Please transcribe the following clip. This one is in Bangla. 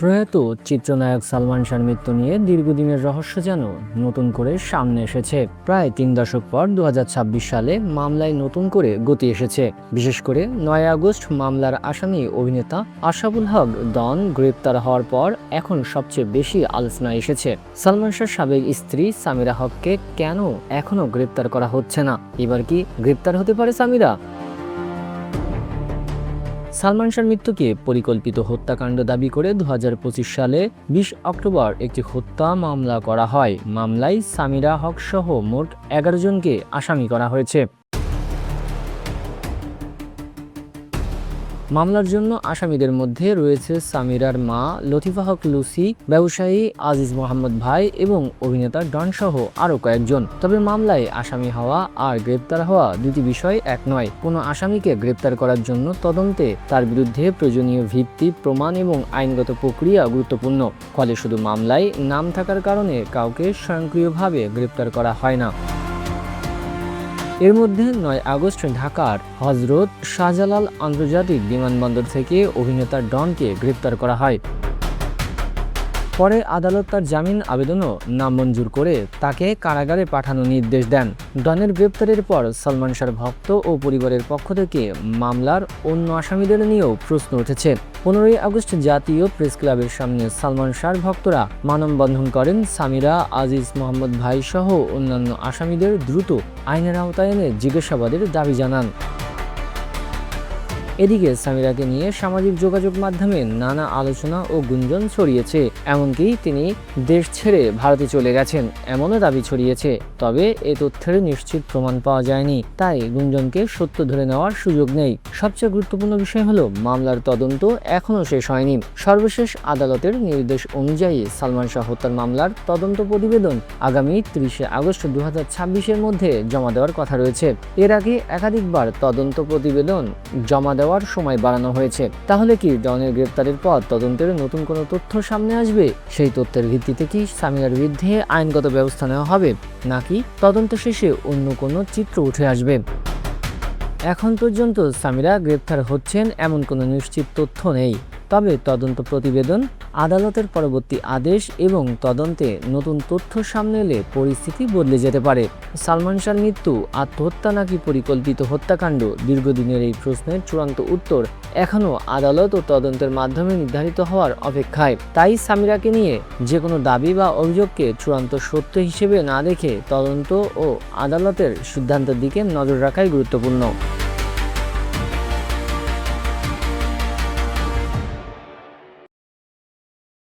প্রয়াত চিত্রনায়ক সালমান শাহর মৃত্যু নিয়ে দীর্ঘদিনের রহস্য যেন নতুন করে সামনে এসেছে। প্রায় 3 দশক পর 2026 সালে মামলায় নতুন করে গতি এসেছে। বিশেষ করে 9 আগস্ট মামলার আসামি অভিনেতা আশরাফুল হক ডন গ্রেপ্তার হওয়ার পর এখন সবচেয়ে বেশি আলোচনা এসেছে সালমান শাহর সাবেক স্ত্রী সামিরা হককে কেন এখনো গ্রেপ্তার করা হচ্ছে না। এবার কি গ্রেপ্তার হতে পারে সামিরা? সালমান শাহর মৃত্যুকে পরিকল্পিত হত্যাকাণ্ড দাবি করে 2025 সালে 20 অক্টোবর একটি হত্যা মামলা করা হয়। মামলায় সামিরা হক সহ মোট 11 জনকে আসামি করা হয়েছে। মামলার জন্য আসামিদের মধ্যে রয়েছে সামিরার মা লতিফা হক লুসি, ব্যবসায়ী আজিজ মোহাম্মদ ভাই এবং অভিনেতা ডন সহ আরও কয়েকজন। তবে মামলায় আসামি হওয়া আর গ্রেপ্তার হওয়া দুটি বিষয় এক নয়। কোনো আসামিকে গ্রেপ্তার করার জন্য তদন্তে তার বিরুদ্ধে প্রয়োজনীয় ভিত্তি, প্রমাণ এবং আইনগত প্রক্রিয়া গুরুত্বপূর্ণ। ফলে শুধু মামলায় নাম থাকার কারণে কাউকে স্বয়ংক্রিয়ভাবে গ্রেপ্তার করা হয় না। এর মধ্যে 9 আগস্ট ঢাকার হযরত শাহজালাল আন্তর্জাতিক বিমানবন্দর থেকে অভিনেতা ডনকে গ্রেপ্তার করা হয়। পরে আদালত তার জামিন আবেদনও নামঞ্জুর করে তাকে কারাগারে পাঠানোর নির্দেশ দেন। ডনের গ্রেপ্তারের পর সালমান শাহর ভক্ত ও পরিবারের পক্ষ থেকে মামলার অন্য আসামিদের নিয়েও প্রশ্ন উঠেছে। 15 আগস্ট জাতীয় প্রেস ক্লাবের সামনে সালমান শাহর ভক্তরা মানববন্ধন করেন। সামিরা, আজিজ মোহাম্মদ ভাই সহ অন্যান্য আসামিদের দ্রুত আইনের আওতায় এনে জিজ্ঞাসাবাদের দাবি জানান। এদিকে সামিরাকে নিয়ে সামাজিক যোগাযোগ মাধ্যমে নানা আলোচনা ও গুঞ্জন ছড়িয়েছে। এমনকি তিনি দেশ ছেড়ে ভারতে চলে গেছেন এমনও দাবি ছড়িয়েছে। তবে এ তথ্যের নিশ্চিত প্রমাণ পাওয়া যায়নি, তাই গুঞ্জনকে সত্য ধরে নেওয়ার সুযোগ নেই। সবচেয়ে গুরুত্বপূর্ণ বিষয় হলো মামলার তদন্ত এখনও শেষ হয়নি। সর্বশেষ আদালতের নির্দেশ অনুযায়ী সালমান শাহ হত্যার মামলার তদন্ত প্রতিবেদন আগামী 30 আগস্ট 2026-এর মধ্যে জমা দেওয়ার কথা রয়েছে। এর আগে একাধিকবার তদন্ত প্রতিবেদন জমা দেওয়ার সময় বাড়ানো হয়েছে। তাহলে কি ডনের গ্রেপ্তারের পর তদন্তের নতুন কোনো তথ্য সামনে আসবে? সেই তথ্যের ভিত্তিতে কি সামিরার বিরুদ্ধে আইনগত ব্যবস্থা নেওয়া হবে, নাকি তদন্ত শেষে অন্য কোনো চিত্র উঠে আসবে? এখন পর্যন্ত সামিরা গ্রেপ্তার হচ্ছেন এমন কোনো নিশ্চিত তথ্য নেই। তবে তদন্ত প্রতিবেদন, আদালতের পরবর্তী আদেশ এবং তদন্তে নতুন তথ্য সামনে এলে পরিস্থিতি বদলে যেতে পারে। সালমান শাহর মৃত্যু আত্মহত্যা নাকি পরিকল্পিত হত্যাকাণ্ড? দীর্ঘদিনের এই প্রশ্নের চূড়ান্ত উত্তর এখনও আদালত ও তদন্তের মাধ্যমে নির্ধারিত হওয়ার অপেক্ষায়। তাই সামিরাকে নিয়ে যে কোনো দাবি বা অভিযোগকে চূড়ান্ত সত্য হিসেবে না দেখে তদন্ত ও আদালতের সিদ্ধান্তের দিকে নজর রাখাই গুরুত্বপূর্ণ।